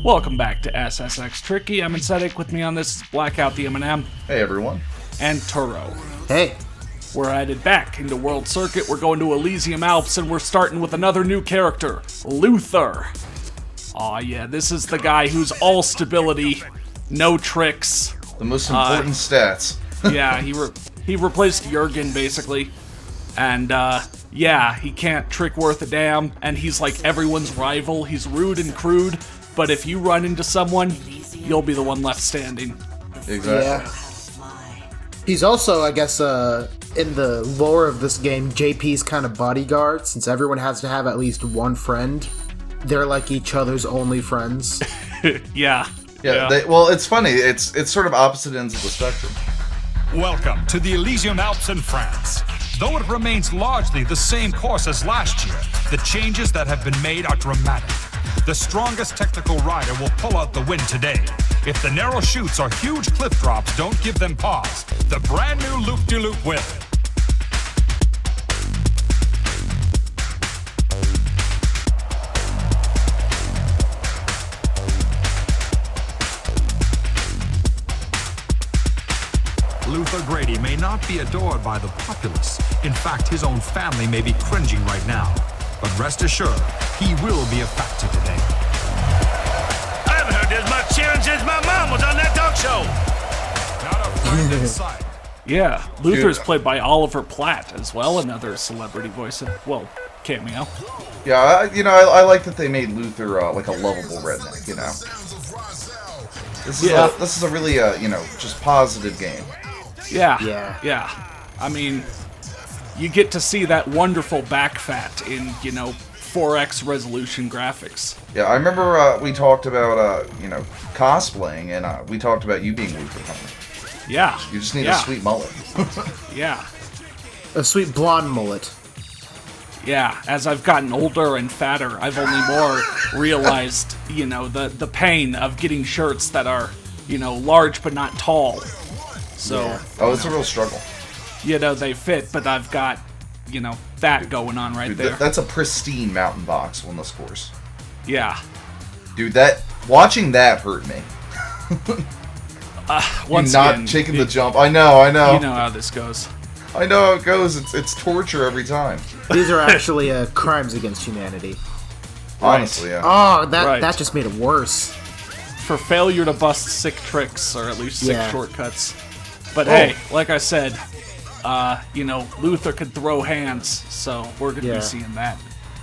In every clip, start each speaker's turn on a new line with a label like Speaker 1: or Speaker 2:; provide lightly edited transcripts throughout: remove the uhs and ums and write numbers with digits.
Speaker 1: Welcome back to SSX Tricky. I'm Insetic. With me on this is Blackout the M&M.
Speaker 2: Hey everyone.
Speaker 1: And Turo.
Speaker 3: Hey.
Speaker 1: We're headed back into World Circuit. We're going to Elysium Alps, and we're starting with another new character, Luther. Aw, yeah, this is the guy who's all stability, no tricks.
Speaker 2: The most important stats.
Speaker 1: Yeah, he replaced Jurgen, basically. And, yeah, he can't trick worth a damn, and he's like everyone's rival. He's rude and crude, but if you run into someone, you'll be the one left standing.
Speaker 2: Exactly.
Speaker 3: Yeah. He's also, I guess, in the lore of this game, JP's kind of bodyguard, since everyone has to have at least one friend. They're like each other's only friends.
Speaker 1: Yeah.
Speaker 2: Well, it's funny. It's sort of opposite ends of the spectrum.
Speaker 4: Welcome to the Elysium Alps in France. Though it remains largely the same course as last year, the changes that have been made are dramatic. The strongest technical rider will pull out the win today. If the narrow chutes or huge cliff drops don't give them pause, the brand new loop-de-loop will. Luther Grady may not be adored by the populace. In fact, his own family may be cringing right now. But rest assured, he will be a factor today.
Speaker 5: I haven't heard this much cheering since my mom was on that talk show.
Speaker 4: Not a friend in sight.
Speaker 1: Yeah, Luther's played by Oliver Platt as well, another celebrity voice. Well, cameo.
Speaker 2: Yeah, I like that they made Luther like a lovable redneck. You know, this is a really just positive game.
Speaker 1: Yeah. I mean, you get to see that wonderful back fat in 4x resolution graphics.
Speaker 2: Yeah, I remember we talked about cosplaying, and we talked about you being Luther.
Speaker 1: Yeah.
Speaker 2: You just need a sweet mullet.
Speaker 1: Yeah.
Speaker 3: A sweet blonde mullet.
Speaker 1: Yeah, as I've gotten older and fatter, I've only more realized, the pain of getting shirts that are, large but not tall. So,
Speaker 2: it's a real struggle.
Speaker 1: They fit, but I've got, that going on right there.
Speaker 2: That's a pristine mountain box on this course.
Speaker 1: Yeah.
Speaker 2: Dude, watching that hurt me.
Speaker 1: Once
Speaker 2: not
Speaker 1: again,
Speaker 2: taking the jump. I know.
Speaker 1: You know how this goes.
Speaker 2: I know how it goes. It's torture every time.
Speaker 3: These are actually crimes against humanity.
Speaker 2: Honestly, yeah.
Speaker 3: Oh, that just made it worse.
Speaker 1: For failure to bust sick tricks, or at least sick shortcuts. But hey, like I said, Luther could throw hands, so we're going to be seeing that.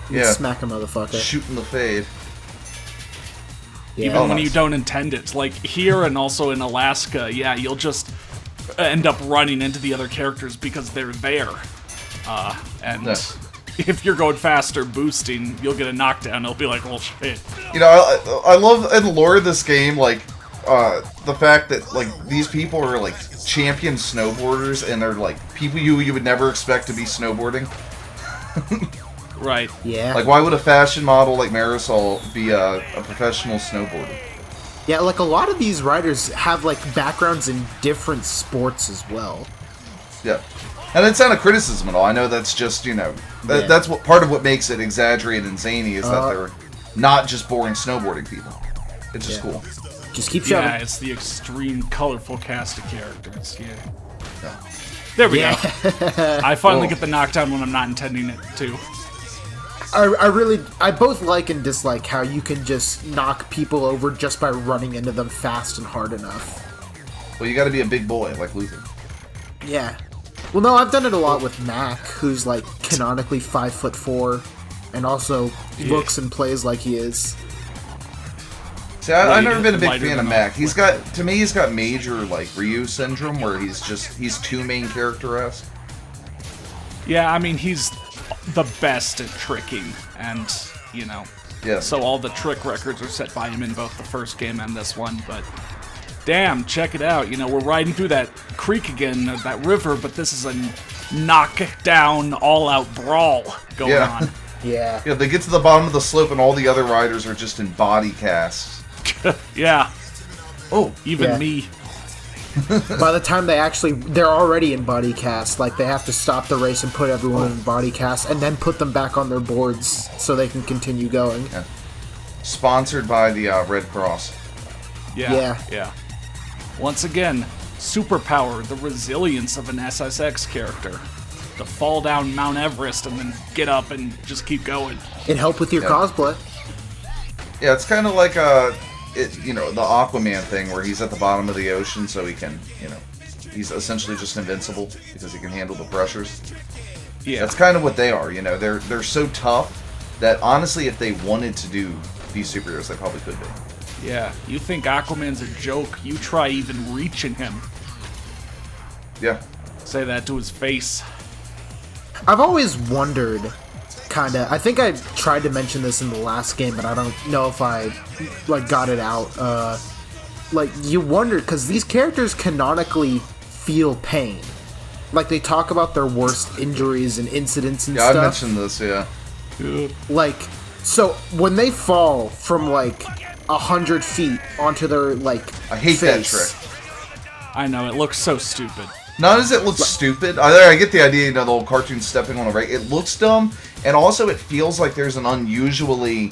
Speaker 2: Yeah.
Speaker 3: Smack a motherfucker.
Speaker 2: Shooting the fade.
Speaker 3: Yeah.
Speaker 1: Even when you don't intend it. Like here and also in Alaska, you'll just end up running into the other characters because they're there. If you're going faster boosting, you'll get a knockdown. It'll be like, well, shit.
Speaker 2: I love in the lore of this game, like, the fact that, like, these people are, like, champion snowboarders, and they're, like, people you would never expect to be snowboarding.
Speaker 1: Right.
Speaker 3: Yeah.
Speaker 2: Like, why would a fashion model like Marisol be a professional snowboarder?
Speaker 3: Yeah, like, a lot of these riders have, like, backgrounds in different sports as well.
Speaker 2: Yeah. And it's not a criticism at all. I know that's just, that's what part of what makes it exaggerated and zany is that they're not just boring snowboarding people. It's just cool.
Speaker 3: Just keep shoving.
Speaker 1: Yeah, it's the extreme, colorful cast of characters. Yeah. There we go. I finally get the knockdown when I'm not intending it to.
Speaker 3: I both like and dislike how you can just knock people over just by running into them fast and hard enough.
Speaker 2: Well, you gotta be a big boy like Luther.
Speaker 3: Yeah. Well, no, I've done it a lot with Mac, who's like canonically 5'4", and also looks and plays like he is.
Speaker 2: See, I've never been a big fan of Mac. He's got major, like, Ryu syndrome, where he's two main character-esque.
Speaker 1: Yeah, I mean, he's the best at tricking, and, so all the trick records are set by him in both the first game and this one, but damn, check it out. We're riding through that creek again, that river, but this is a knock-down, all-out brawl going on.
Speaker 3: Yeah.
Speaker 2: Yeah, they get to the bottom of the slope, and all the other riders are just in body casts.
Speaker 1: Yeah.
Speaker 2: Oh,
Speaker 1: even me.
Speaker 3: By the time they're already in body cast. Like, they have to stop the race and put everyone in body cast, and then put them back on their boards so they can continue going.
Speaker 2: Yeah. sponsored by the Red Cross.
Speaker 1: Yeah. Once again, superpower, the resilience of an SSX character. To fall down Mount Everest and then get up and just keep going.
Speaker 3: It helped with your cosplay.
Speaker 2: Yeah, it's kind of like the Aquaman thing where he's at the bottom of the ocean, so he can, he's essentially just invincible because he can handle the pressures.
Speaker 1: Yeah,
Speaker 2: that's kind of what they are. They're so tough that honestly, if they wanted to be superheroes, they probably could be.
Speaker 1: Yeah, you think Aquaman's a joke? You try even reaching him.
Speaker 2: Yeah.
Speaker 1: Say that to his face.
Speaker 3: I've always wondered, kinda. I think I tried to mention this in the last game, but I don't know if I got it out. You wonder because these characters canonically feel pain. Like they talk about their worst injuries and incidents and stuff.
Speaker 2: Yeah, I mentioned this. Yeah.
Speaker 3: So when they fall from 100 feet onto their
Speaker 2: I hate that trick.
Speaker 1: I know, it looks so stupid.
Speaker 2: Not as it looks stupid. I get the idea, the old cartoon stepping on a rake. It looks dumb, and also it feels like there's an unusually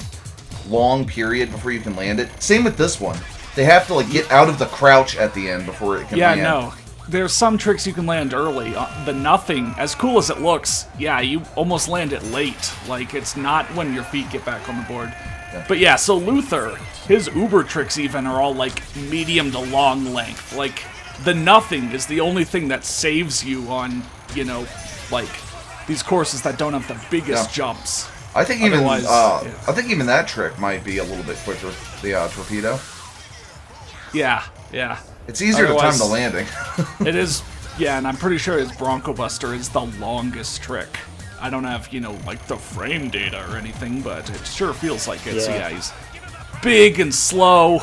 Speaker 2: long period before you can land it. Same with this one. They have to get out of the crouch at the end before it can land.
Speaker 1: Yeah, no. There's some tricks you can land early. The nothing, as cool as it looks, you almost land it late. It's not when your feet get back on the board. Yeah. But yeah, so Luther, his uber tricks even are all medium to long length. The nothing is the only thing that saves you on, these courses that don't have the biggest jumps.
Speaker 2: I think even that trick might be a little bit quicker. The torpedo.
Speaker 1: Yeah.
Speaker 2: It's easier to time the landing.
Speaker 1: It is. Yeah, and I'm pretty sure his Bronco Buster is the longest trick. I don't have the frame data or anything, but it sure feels like it. Yeah. So yeah, he's big and slow,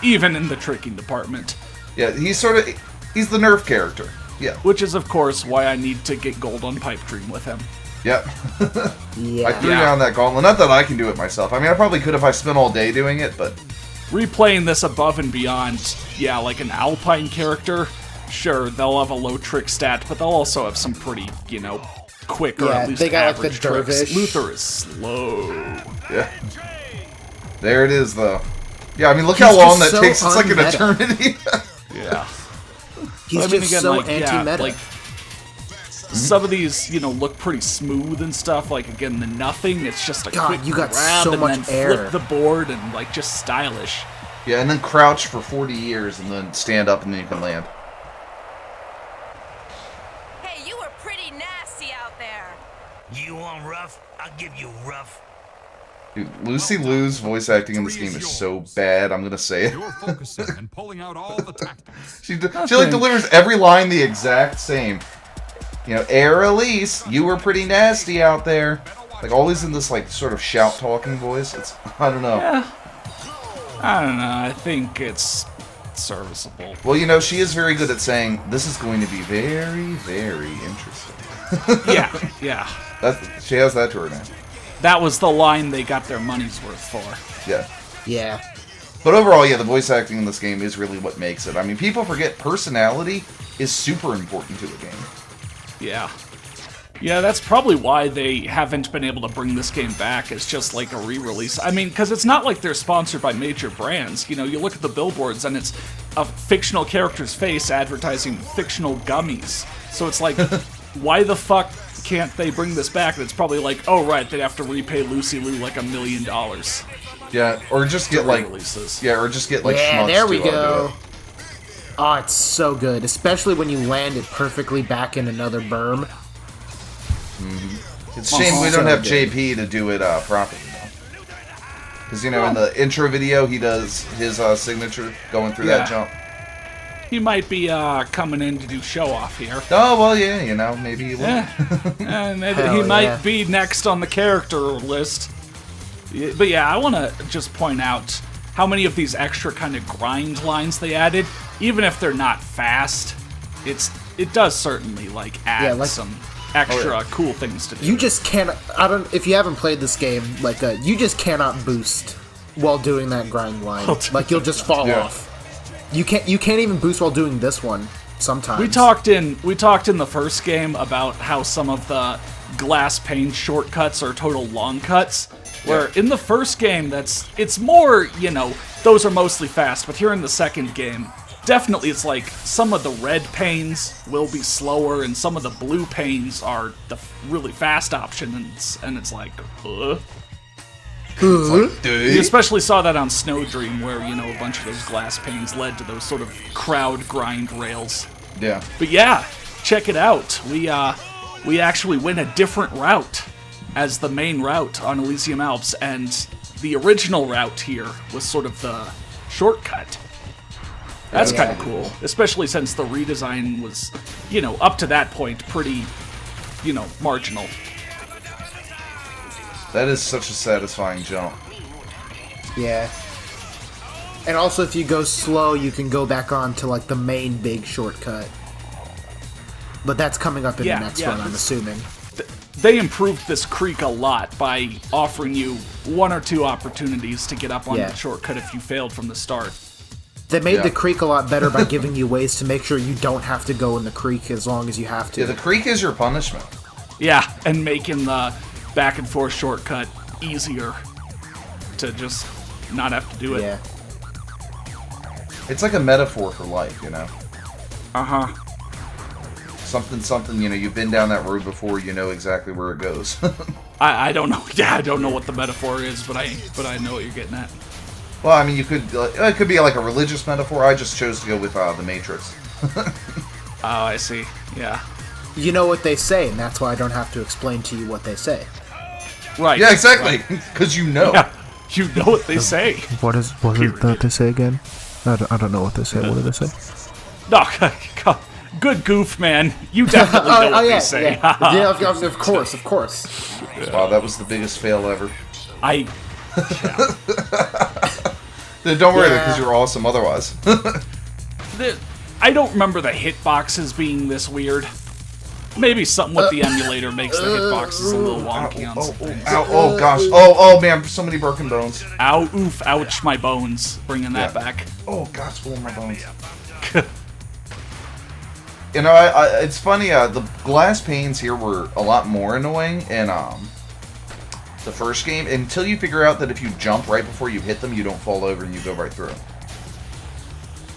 Speaker 1: even in the tricking department.
Speaker 2: Yeah, he's the Nerf character. Yeah.
Speaker 1: Which is, of course, why I need to get gold on Pipe Dream with him.
Speaker 2: Yep. I threw down that gauntlet. Not that I can do it myself. I mean, I probably could if I spent all day doing it, but...
Speaker 1: Replaying this above and beyond, an Alpine character, sure, they'll have a low trick stat, but they'll also have some pretty, quick or at least
Speaker 3: they got
Speaker 1: average
Speaker 3: the
Speaker 1: tricks.
Speaker 3: dervish.
Speaker 1: Luther is slow.
Speaker 2: Yeah. There it is, though. Yeah, I mean, look how long that takes. It's like an eternity.
Speaker 1: Yeah.
Speaker 3: He's so anti-meta.
Speaker 1: Some of these, look pretty smooth and stuff. Again, the nothing, it's just a quick
Speaker 3: you got
Speaker 1: grab
Speaker 3: so
Speaker 1: and
Speaker 3: much
Speaker 1: then
Speaker 3: air.
Speaker 1: flip the board and, just stylish.
Speaker 2: Yeah, and then crouch for 40 years and then stand up and then you can land.
Speaker 6: Hey, you were pretty nasty out there.
Speaker 5: You want rough? I'll give you rough.
Speaker 2: Dude, Lucy Liu's voice acting in this game is so bad, I'm gonna say it.
Speaker 4: You're focusing and pulling out all the tactics.
Speaker 2: she delivers every line the exact same. Air Elise, you were pretty nasty out there. Always in this, sort of shout-talking voice. I don't know.
Speaker 1: Yeah. I don't know. I think it's serviceable.
Speaker 2: Well, she is very good at saying, this is going to be very, very interesting.
Speaker 1: Yeah.
Speaker 2: She has that to her name.
Speaker 1: That was the line they got their money's worth for.
Speaker 3: Yeah.
Speaker 2: But overall, the voice acting in this game is really what makes it. I mean, people forget personality is super important to a game.
Speaker 1: Yeah, that's probably why they haven't been able to bring this game back. It's just a re-release. I mean, because it's not like they're sponsored by major brands. You look at the billboards and it's a fictional character's face advertising fictional gummies. So it's why the fuck can't they bring this back? And it's probably oh, right, they'd have to repay Lucy Liu $1 million.
Speaker 2: Yeah, or just get
Speaker 1: releases.
Speaker 2: Yeah, or just get
Speaker 3: yeah, there we go. Oh, it's so good, especially when you land it perfectly back in another berm.
Speaker 2: Mm-hmm. It's a shame we don't have JP to do it properly, though. Because, in the intro video, he does his signature going through that jump.
Speaker 1: He might be coming in to do show-off here.
Speaker 2: Oh, well, yeah, maybe he will.
Speaker 1: Maybe he might be next on the character list. But yeah, I want to just point out how many of these extra kind of grind lines they added. Even if they're not fast, it does certainly add some extra cool things to do.
Speaker 3: You just can't. If you haven't played this game, you just cannot boost while doing that grind line. You'll just fall off. You can't even boost while doing this one. Sometimes
Speaker 1: we talked in the first game about how some of the glass pane shortcuts or total long cuts. Where in the first game, it's more, those are mostly fast, but here in the second game, definitely it's like some of the red panes will be slower and some of the blue panes are the really fast options, and it's like, You especially saw that on Snow Dream, where, a bunch of those glass panes led to those sort of crowd grind rails.
Speaker 2: Yeah.
Speaker 1: But yeah, check it out. We actually went a different route as the main route on Elysium Alps, and the original route here was sort of the shortcut. That's kind of cool, especially since the redesign was, up to that point pretty, marginal.
Speaker 2: That is such a satisfying jump.
Speaker 3: Yeah. And also, if you go slow, you can go back on to, like, the main big shortcut. But that's coming up in the next one, I'm assuming.
Speaker 1: They improved this creek a lot by offering you 1 or 2 opportunities to get up on the shortcut if you failed from the start.
Speaker 3: They made the creek a lot better by giving you ways to make sure you don't have to go in the creek as long as you have to.
Speaker 2: Yeah, the creek is your punishment.
Speaker 1: Yeah, and making the back and forth shortcut easier to just not have to do it.
Speaker 3: Yeah.
Speaker 2: It's like a metaphor for life,
Speaker 1: Uh-huh.
Speaker 2: Something, you've been down that road before, you know exactly where it goes.
Speaker 1: I don't know. Yeah, I don't know what the metaphor is, but I know what you're getting at.
Speaker 2: Well, I mean, it could be like a religious metaphor. I just chose to go with The Matrix.
Speaker 1: Oh, I see. Yeah.
Speaker 3: You know what they say, and that's why I don't have to explain to you what they say.
Speaker 1: Right.
Speaker 2: Yeah, exactly. Because you know.
Speaker 1: Yeah, you know what they say.
Speaker 7: What is it that they say again? I don't know what they say. What do they say?
Speaker 1: No, good goof, man. You definitely know what they say.
Speaker 3: Yeah, of course.
Speaker 2: Wow, that was the biggest fail ever.
Speaker 1: Yeah.
Speaker 2: Don't worry, because you're awesome otherwise.
Speaker 1: I don't remember the hitboxes being this weird. Maybe something with the emulator makes the hitboxes a little wonky on some things.
Speaker 2: Oh gosh. Oh man, so many broken bones.
Speaker 1: Ow, oof, ouch, my bones. Bringing that back.
Speaker 2: Oh gosh, oh my bones. It's funny, the glass panes here were a lot more annoying in the first game, until you figure out that if you jump right before you hit them, you don't fall over and you go right through.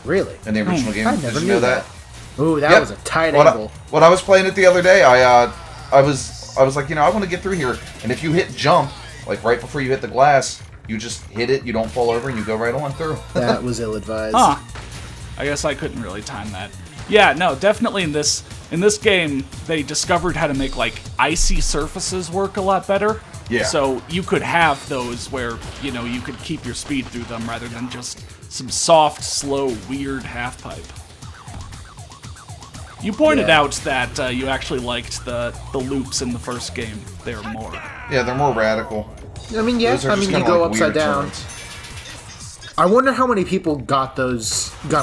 Speaker 3: Really?
Speaker 2: In the original game,
Speaker 3: I never
Speaker 2: did you know
Speaker 3: knew that? Ooh, that was a tight angle.
Speaker 2: When I was playing it the other day, I was like, I want to get through here, and if you hit jump, like right before you hit the glass, you just hit it, you don't fall over, and you go right on through.
Speaker 3: That was ill-advised.
Speaker 1: Huh. I guess I couldn't really time that. Yeah, no, definitely in this game, they discovered how to make, like, icy surfaces work a lot better.
Speaker 2: Yeah.
Speaker 1: So you could have those where, you could keep your speed through them rather than just some soft, slow, weird half-pipe. You pointed out that you actually liked the loops in the first game. They're more...
Speaker 2: Yeah, they're more radical.
Speaker 3: I mean, you go upside down. Turns. I wonder how many people got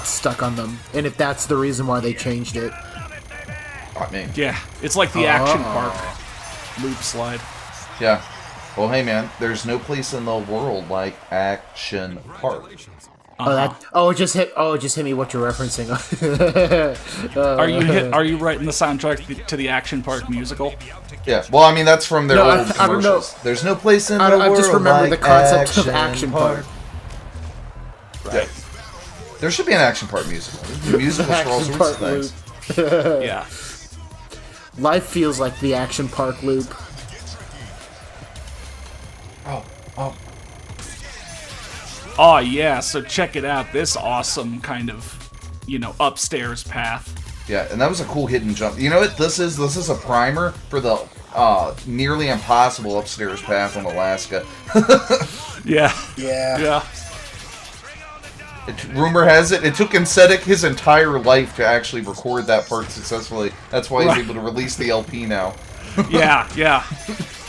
Speaker 3: stuck on them, and if that's the reason why they changed it.
Speaker 2: Not me.
Speaker 1: Yeah, it's like the action park loop slide.
Speaker 2: Yeah. Well, hey man, there's no place in the world like Action Park.
Speaker 3: It just hit me what you're referencing.
Speaker 1: Are you writing the soundtrack to the Action Park musical?
Speaker 2: Yeah. Well, I mean that's from their old commercials. I don't know. There's no place in the world. I just remember the concept of Action Park.
Speaker 1: Right.
Speaker 2: Yeah. There should be an Action Park musical. Musicals for all sorts of things.
Speaker 1: Yeah.
Speaker 3: Life feels like the Action Park loop.
Speaker 1: Oh yeah, so check it out. This awesome kind of, upstairs path.
Speaker 2: Yeah, and that was a cool hidden jump. You know what this is? This is a primer for the nearly impossible upstairs path on Alaska.
Speaker 1: Yeah.
Speaker 2: Rumor has it took Insetic his entire life to actually record that part successfully. That's why he's able to release the LP now.
Speaker 1: Yeah.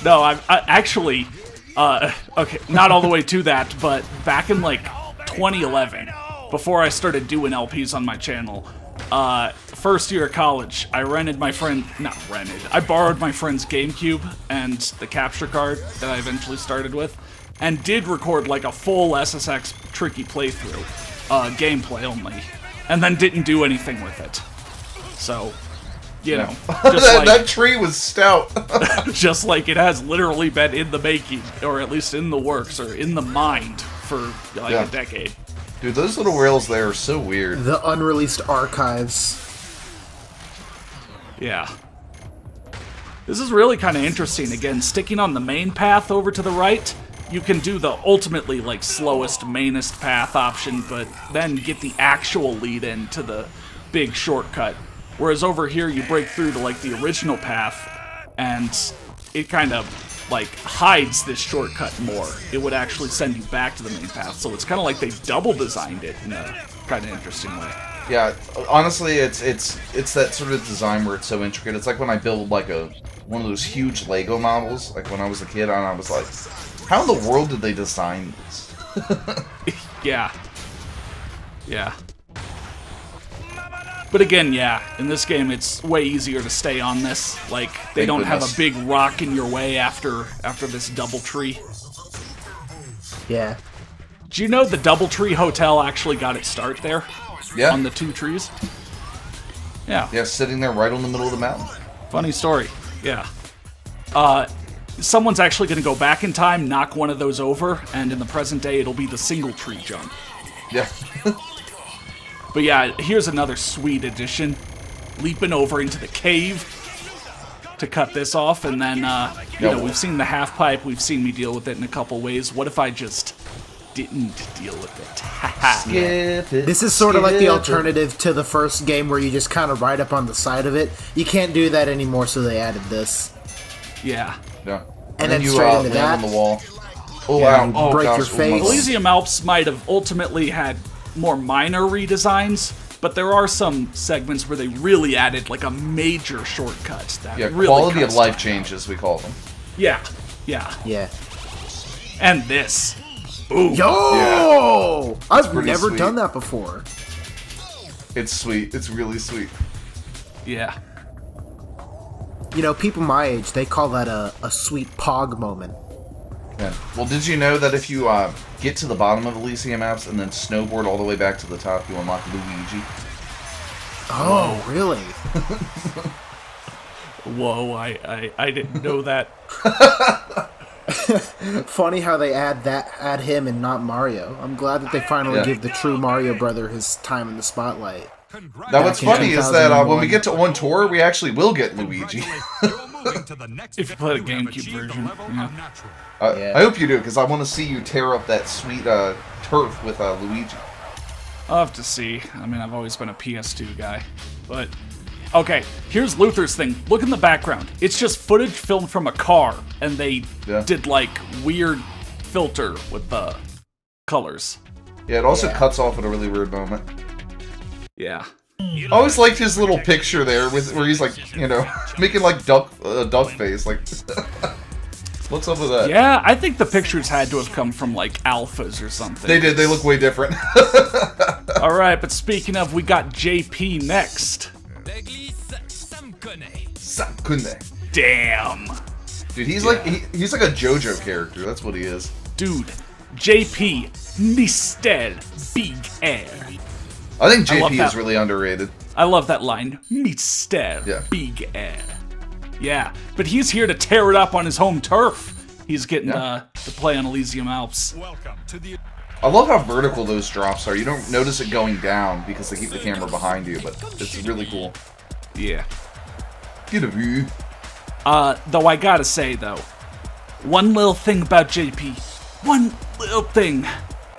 Speaker 1: No, I actually... okay, not all the way to that, but back in, 2011, before I started doing LPs on my channel, first year of college, I borrowed my friend's GameCube and the capture card that I eventually started with, and did record, a full SSX tricky playthrough, gameplay only, and then didn't do anything with it. So, You know,
Speaker 2: that tree was stout.
Speaker 1: Just like it has literally been in the making, or at least in the works, or in the mind for like a decade.
Speaker 2: Dude, those little rails there are so weird.
Speaker 3: The unreleased archives.
Speaker 1: Yeah. This is really kind of interesting. Again, sticking on the main path over to the right, you can do the ultimately like slowest, mainest path option, but then get the actual lead in to the big shortcut. Whereas over here, you break through to like the original path, and it kind of like hides this shortcut more. It would actually send you back to the main path. So it's kind of like they double designed it in a kind of interesting way.
Speaker 2: Yeah, honestly, it's that sort of design where it's so intricate. It's like when I build like one of those huge Lego models, like when I was a kid, and I was like, how in the world did they design this?
Speaker 1: Yeah. But again, in this game, it's way easier to stay on this. Like, they don't have a big rock in your way after this Doubletree.
Speaker 3: Yeah.
Speaker 1: Do you know the Doubletree Hotel actually got its start there?
Speaker 2: Yeah.
Speaker 1: On the 2 trees? Yeah.
Speaker 2: Yeah, sitting there right on the middle of the mountain.
Speaker 1: Funny story. Yeah. Someone's actually going to go back in time, knock one of those over, and in the present day, it'll be the single tree jump.
Speaker 2: Yeah.
Speaker 1: But yeah, here's another sweet addition. Leaping over into the cave to cut this off, and then, you know, we've seen the half pipe, we've seen me deal with it in a couple ways. What if I just didn't deal with it?
Speaker 2: Skip it.
Speaker 3: This is sort of like the alternative to the first game where you just kind of ride up on the side of it. You can't do that anymore, so they added this.
Speaker 1: Yeah.
Speaker 2: Yeah.
Speaker 3: And then
Speaker 2: you
Speaker 3: straight into
Speaker 2: land
Speaker 3: that.
Speaker 2: on the wall. Oh,
Speaker 3: Yeah,
Speaker 2: wow. Oh,
Speaker 3: break
Speaker 2: gosh.
Speaker 3: your face.
Speaker 1: Elysium Alps might have ultimately had more minor redesigns, but there are some segments where they really added like a major shortcut. That really
Speaker 2: quality of life
Speaker 1: time.
Speaker 2: changes, we call them.
Speaker 1: Yeah. And this. Ooh.
Speaker 3: Yo! I've never
Speaker 2: sweet.
Speaker 3: done that before.
Speaker 2: It's sweet. It's really sweet.
Speaker 1: Yeah.
Speaker 3: You know, people my age, they call that a sweet pog moment.
Speaker 2: Yeah. Well, did you know that if you get to the bottom of Elysium Alps and then snowboard all the way back to the top, you unlock Luigi?
Speaker 3: Oh, really?
Speaker 1: Whoa, I didn't know that.
Speaker 3: Funny how they add him and not Mario. I'm glad that they finally give the true Mario brother his time in the spotlight.
Speaker 2: Now, what's funny is that when we get to on tour, we actually will get Luigi.
Speaker 1: If you play the GameCube version.
Speaker 2: I hope you do, because I want to see you tear up that sweet turf with Luigi.
Speaker 1: I'll have to see. I mean, I've always been a PS2 guy. But, okay, here's Luther's thing. Look in the background. It's just footage filmed from a car, and they did, like, weird filter with the colors.
Speaker 2: Yeah, it also cuts off at a really weird moment.
Speaker 1: Yeah.
Speaker 2: I always liked his little picture there, where he's like, you know, making like duck face. Like, what's up with that?
Speaker 1: Yeah, I think the pictures had to have come from like alphas or something.
Speaker 2: They did. They look way different.
Speaker 1: All right, but speaking of, we got JP next.
Speaker 2: Samkune.
Speaker 1: Damn.
Speaker 2: Dude, he's like he's like a JoJo character. That's what he is.
Speaker 1: Dude, JP, Mr. Big Air.
Speaker 2: I think JP is really underrated.
Speaker 1: I love that line. Mr. Big Air. Yeah, but he's here to tear it up on his home turf. He's getting to play on Elysium Alps.
Speaker 2: I love how vertical those drops are. You don't notice it going down because they keep the camera behind you, but it's really cool.
Speaker 1: Yeah.
Speaker 2: Get a view.
Speaker 1: Though I gotta say, though, one little thing about JP. One little thing.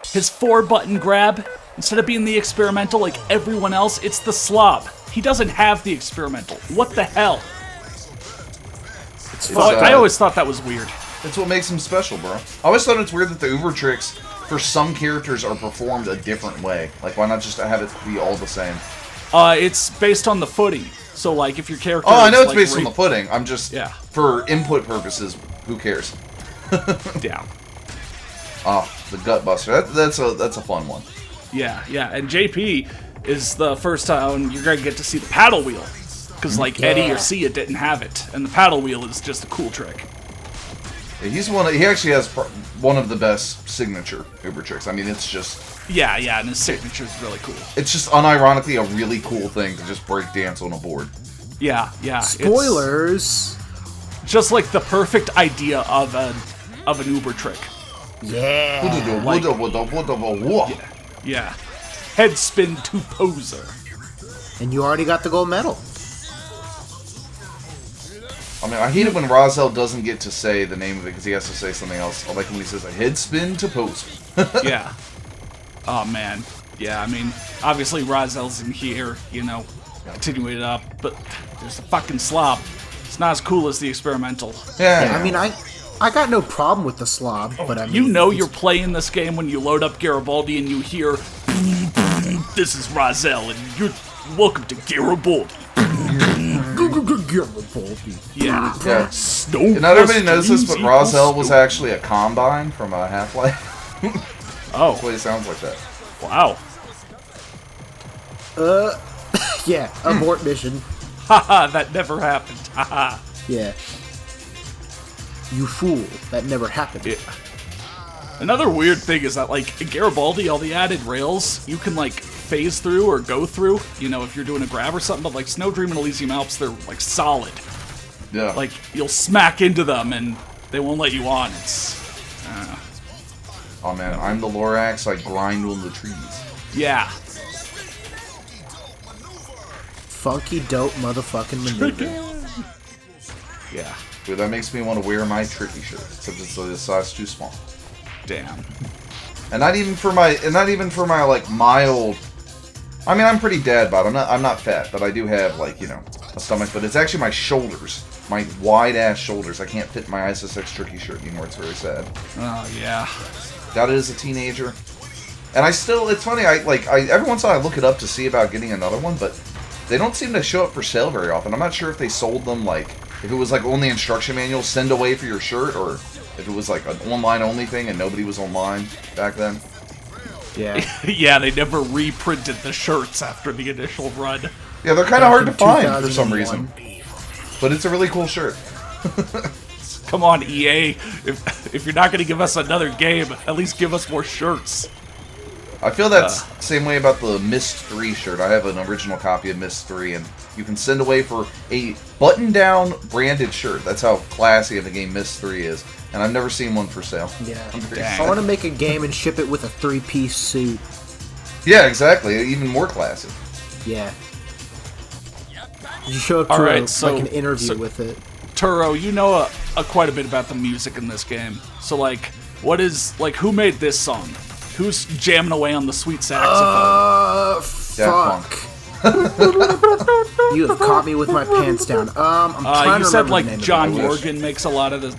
Speaker 1: His 4-button grab, instead of being the experimental like everyone else, it's the slob. He doesn't have the experimental. What the hell? I always thought that was weird.
Speaker 2: It's what makes him special, bro. I always thought it's weird that the Uber tricks for some characters are performed a different way. Like, why not just have it be all the same?
Speaker 1: It's based on the footing. So, like, if your character...
Speaker 2: Oh, I know it's based on the footing. I'm just...
Speaker 1: Yeah.
Speaker 2: For input purposes, who cares?
Speaker 1: Yeah.
Speaker 2: Oh, the Gut Buster. That's a fun one.
Speaker 1: Yeah, and JP is the first time you're going to get to see the paddle wheel. Because, like, Eddie or Sia didn't have it. And the paddle wheel is just a cool trick.
Speaker 2: Yeah, he actually has one of the best signature Uber tricks. I mean, it's just...
Speaker 1: Yeah, and his signature is really cool.
Speaker 2: It's just unironically a really cool thing to just break dance on a board.
Speaker 1: Yeah.
Speaker 3: Spoilers.
Speaker 1: It's just like the perfect idea of an Uber trick.
Speaker 3: Yeah.
Speaker 1: Yeah. Head spin to poser.
Speaker 3: And you already got the gold medal.
Speaker 2: I mean, I hate it when Rosell doesn't get to say the name of it because he has to say something else. I like when he says a head spin to poser.
Speaker 1: Yeah. Oh, man. Yeah, I mean, obviously Rosell's in here, continuing it up, but there's a fucking slob. It's not as cool as the experimental.
Speaker 2: Yeah.
Speaker 3: I mean, I got no problem with the slob, but I mean...
Speaker 1: You're playing this game when you load up Garibaldi and you hear, this is Rosell, and you're welcome to Garibaldi. Yeah.
Speaker 2: Not everybody knows this, but Rosell was actually a Combine from Half-Life.
Speaker 1: Oh.
Speaker 2: That's why he sounds like that.
Speaker 1: Wow.
Speaker 3: Yeah, abort mission.
Speaker 1: Haha, that never happened. Haha.
Speaker 3: Yeah. You fool. That never happened.
Speaker 1: Yeah. Another weird thing is that, like, in Garibaldi, all the added rails, you can, like, phase through or go through, if you're doing a grab or something, but, like, Snowdream and Elysium Alps, they're, like, solid.
Speaker 2: Yeah.
Speaker 1: Like, you'll smack into them, and they won't let you on. It's...
Speaker 2: Oh, man, I'm the Lorax, I grind on the trees.
Speaker 1: Yeah.
Speaker 3: Funky, dope motherfucking maneuver.
Speaker 1: Yeah.
Speaker 2: Dude, that makes me want to wear my tricky shirt, except it's a size too small.
Speaker 1: Damn.
Speaker 2: And not even for my like mild. I mean, I'm pretty dad bod. I'm not fat, but I do have like a stomach. But it's actually my shoulders, my wide ass shoulders. I can't fit my SSX tricky shirt anymore. It's very sad.
Speaker 1: Oh yeah.
Speaker 2: Got it as a teenager, and it's funny. I every once in a while I look it up to see about getting another one, but they don't seem to show up for sale very often. I'm not sure if they sold them if it was like on the instruction manual, send away for your shirt, or if it was like an online only thing and nobody was online back then.
Speaker 3: Yeah.
Speaker 1: Yeah, they never reprinted the shirts after the initial run.
Speaker 2: Yeah, they're kind of hard to find for some reason. But it's a really cool shirt.
Speaker 1: Come on, EA. If you're not going to give us another game, at least give us more shirts.
Speaker 2: I feel that's the same way about the Myst 3 shirt. I have an original copy of Myst 3, and you can send away for a button-down branded shirt. That's how classy of a game Myst 3 is. And I've never seen one for sale.
Speaker 3: Yeah. I want to make a game and ship it with a 3-piece suit.
Speaker 2: Yeah, exactly. Even more classy.
Speaker 3: Yeah. You show up to like an interview with it.
Speaker 1: Turo, you know quite a bit about the music in this game. So, who made this song? Who's jamming away on the sweet saxophone?
Speaker 3: Fuck. You have caught me with my pants down. I'm trying to remember the name
Speaker 1: John
Speaker 3: of it.
Speaker 1: Morgan makes a lot of the.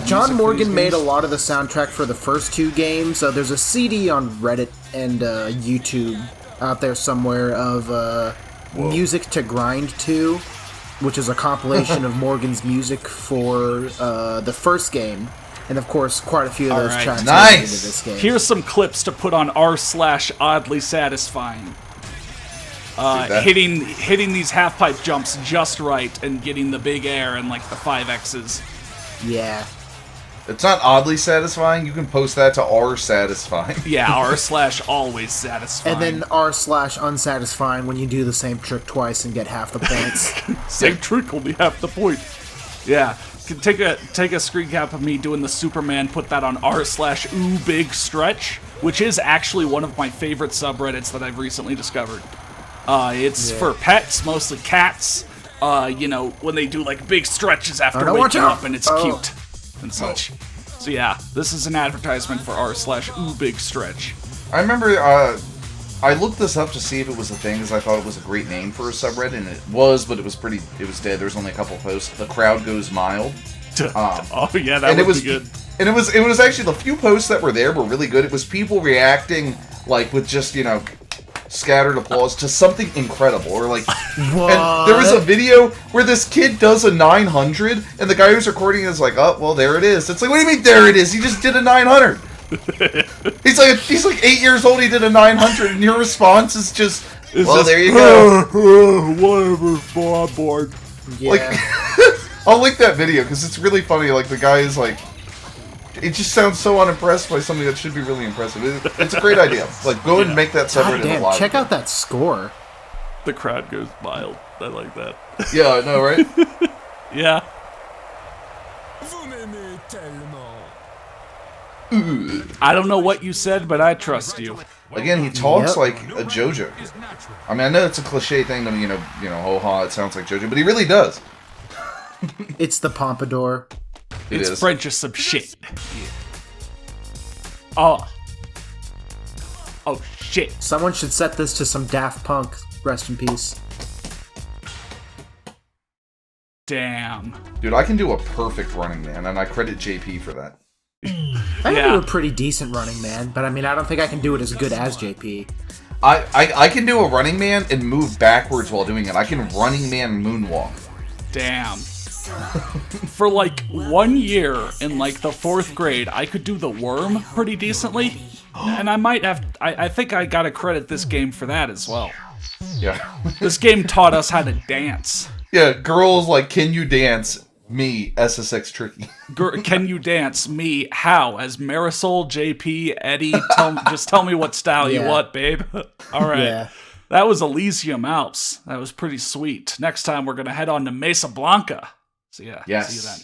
Speaker 3: John Morgan made a lot of the soundtrack for the first 2 games. There's a CD on Reddit and YouTube out there somewhere of Music to Grind To, which is a compilation of Morgan's music for the first game. And of course, quite a few of those tracks into this game.
Speaker 1: Here's some clips to put on r/oddly satisfying. Hitting these half pipe jumps just right and getting the big air and the 5Xs.
Speaker 3: Yeah.
Speaker 2: It's not oddly satisfying. You can post that to r/satisfying.
Speaker 1: Yeah, r/always satisfying.
Speaker 3: And then r/unsatisfying when you do the same trick twice and get half the points.
Speaker 1: Same trick will be half the point. Yeah. Take a screen cap of me doing the Superman, put that on r/ooh big stretch, which is actually one of my favorite subreddits that I've recently discovered. It's for pets, mostly cats. When they do big stretches after waking up, and it's cute and such. So yeah, this is an advertisement for r/ooh big stretch.
Speaker 2: I remember I looked this up to see if it was a thing because I thought it was a great name for a subreddit, and it was, but it was dead. There's only a couple posts. The crowd goes mild.
Speaker 1: Oh yeah, that would be good.
Speaker 2: And it was actually the few posts that were there were really good. It was people reacting with just scattered applause to something incredible, or what? And there was a video where this kid does a 900, and the guy who's recording is like, "Oh, well, there it is." It's like, what do you mean there it is? He just did a 900. He's like 8 years old. He did a 900, and your response is just, "Well, there you go."
Speaker 1: Whatever, I'm bored.
Speaker 3: Yeah.
Speaker 2: I'll link that video because it's really funny. The guy is it just sounds so unimpressed by something that should be really impressive. It's a great idea. Go and make that subreddit alive.
Speaker 3: Check out that score.
Speaker 1: The crowd goes wild. I like that.
Speaker 2: Yeah, I know, right?
Speaker 1: Yeah. I don't know what you said, but I trust you.
Speaker 2: Again, he talks like a JoJo. I mean, I know it's a cliche thing to, ho ha, it sounds like JoJo, but he really does.
Speaker 3: It's the pompadour.
Speaker 1: It's French as some shit. Oh, shit.
Speaker 3: Someone should set this to some Daft Punk. Rest in peace.
Speaker 1: Damn.
Speaker 2: Dude, I can do a perfect Running Man, and I credit JP for that.
Speaker 3: I can do a pretty decent Running Man, but I mean, I don't think I can do it as good as JP.
Speaker 2: I can do a Running Man and move backwards while doing it. I can Running Man moonwalk.
Speaker 1: Damn. For like 1 year in like the 4th grade, I could do the worm pretty decently. And I think I gotta credit this game for that as well.
Speaker 2: Yeah.
Speaker 1: This game taught us how to dance.
Speaker 2: Yeah, girls like, can you dance? Me, SSX Tricky.
Speaker 1: Can you dance? Me, how? As Marisol, JP, Eddie, just tell me what style you want, babe. All right. Yeah. That was Elysium Alps. That was pretty sweet. Next time we're going to head on to Mesa Blanca. So yeah,
Speaker 2: yes.
Speaker 1: See you then.